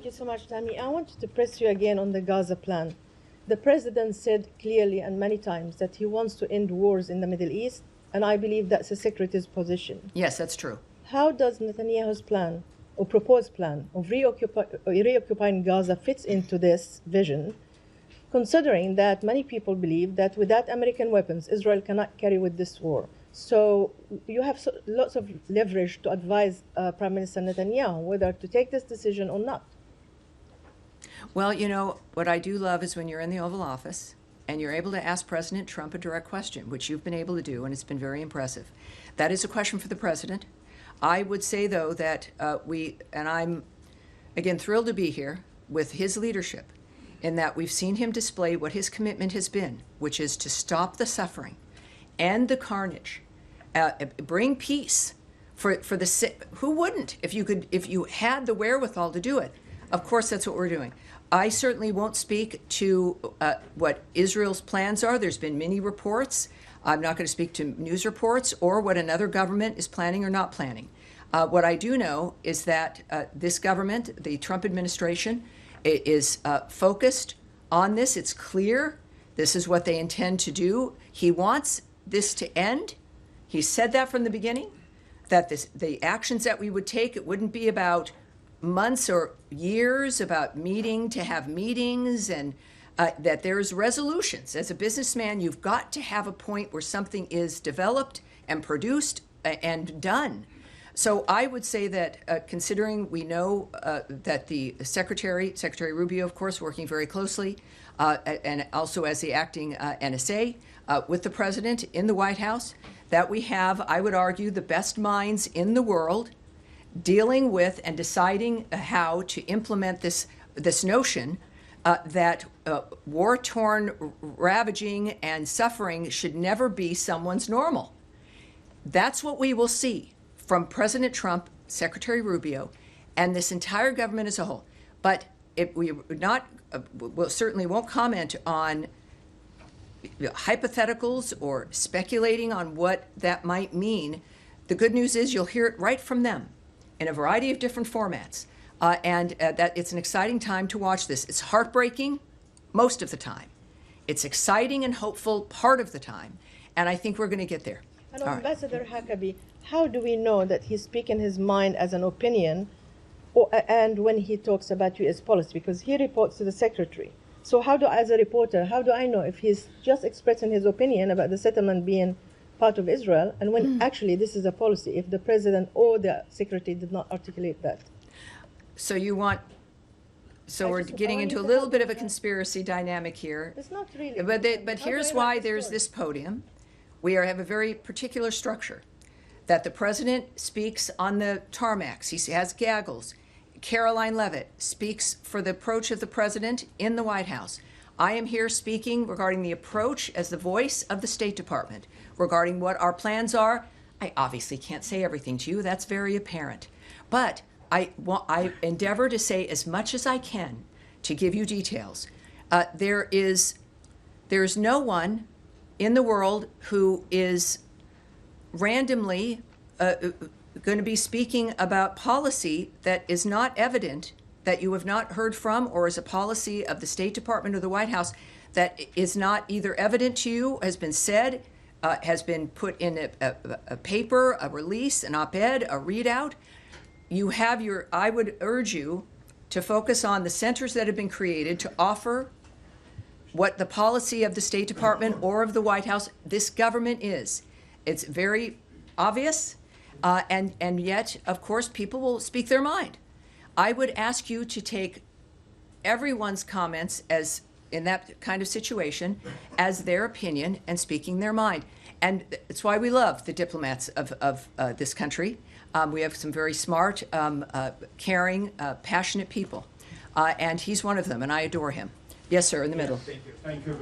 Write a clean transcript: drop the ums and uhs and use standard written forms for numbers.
Thank you so much, Tammy. I wanted to press you again on the Gaza plan. The president said clearly and many times that he wants to end wars in the Middle East, and I believe that's the secretary's position. Yes, that's true. How does Netanyahu's plan or proposed plan of reoccupying Gaza fits into this vision, considering that many people believe that without American weapons, Israel cannot carry with this war? So you have lots of leverage to advise Prime Minister Netanyahu whether to take this decision or not. Well, you know, what I do love is when you're in the Oval Office and you're able to ask President Trump a direct question, which you've been able to do, and it's been very impressive. That is a question for the president. I would say, though, that I'm, again, thrilled to be here with his leadership, in that we've seen him display what his commitment has been, which is to stop the suffering, end the carnage, bring peace for the who wouldn't if you had the wherewithal to do it. Of course, that's what we're doing. I certainly won't speak to what Israel's plans are. There's been many reports. I'm not going to speak to news reports or what another government is planning or not planning. What I do know is that this government, the Trump administration, is focused on this. It's clear this is what they intend to do. He wants this to end. He said that from the beginning, that the actions that we would take, it wouldn't be about months or years, about meeting to have meetings, and that there's resolutions. As a businessman, you've got to have a point where something is developed and produced and done. So I would say that considering we know that the Secretary Rubio, of course, working very closely, and also as the acting NSA with the president in the White House, that we have, I would argue, the best minds in the world dealing with and deciding how to implement this notion that war-torn ravaging and suffering should never be someone's normal. That's what we will see from President Trump, Secretary Rubio, and this entire government as a whole. But we certainly won't comment on hypotheticals or speculating on what that might mean. The good news is you'll hear it right from them in a variety of different formats. And that it's an exciting time to watch this. It's heartbreaking most of the time. It's exciting and hopeful part of the time. And I think we're going to get there. And Ambassador Huckabee, how do we know that he's speaking his mind as an opinion and when he talks about U.S. policy? Because he reports to the secretary. So as a reporter, how do I know if he's just expressing his opinion about the settlement being part of Israel and when actually this is a policy, if the president or the secretary did not articulate that? So we're getting into a little bit of a conspiracy dynamic here. It's not really. But here's why there's this podium. We have a very particular structure, that the president speaks on the tarmacs. He has gaggles. Caroline Leavitt speaks for the approach of the president in the White House. I am here speaking regarding the approach as the voice of the State Department, regarding what our plans are. I obviously can't say everything to you. That's very apparent. But I endeavor to say as much as I can to give you details. There is no one in the world who is randomly going to be speaking about policy that is not evident, that you have not heard from, or is a policy of the State Department or the White House that is not either evident to you, has been said, has been put in a paper, a release, an op-ed, a readout. I would urge you to focus on the centers that have been created to offer what the policy of the State Department or of the White House, this government is. It's very obvious, and yet, of course, people will speak their mind. I would ask you to take everyone's comments as in that kind of situation as their opinion and speaking their mind. And it's why we love the diplomats of this country. We have some very smart, caring, passionate people. And he's one of them, and I adore him. Yes, sir, in the middle. Thank you. Thank you.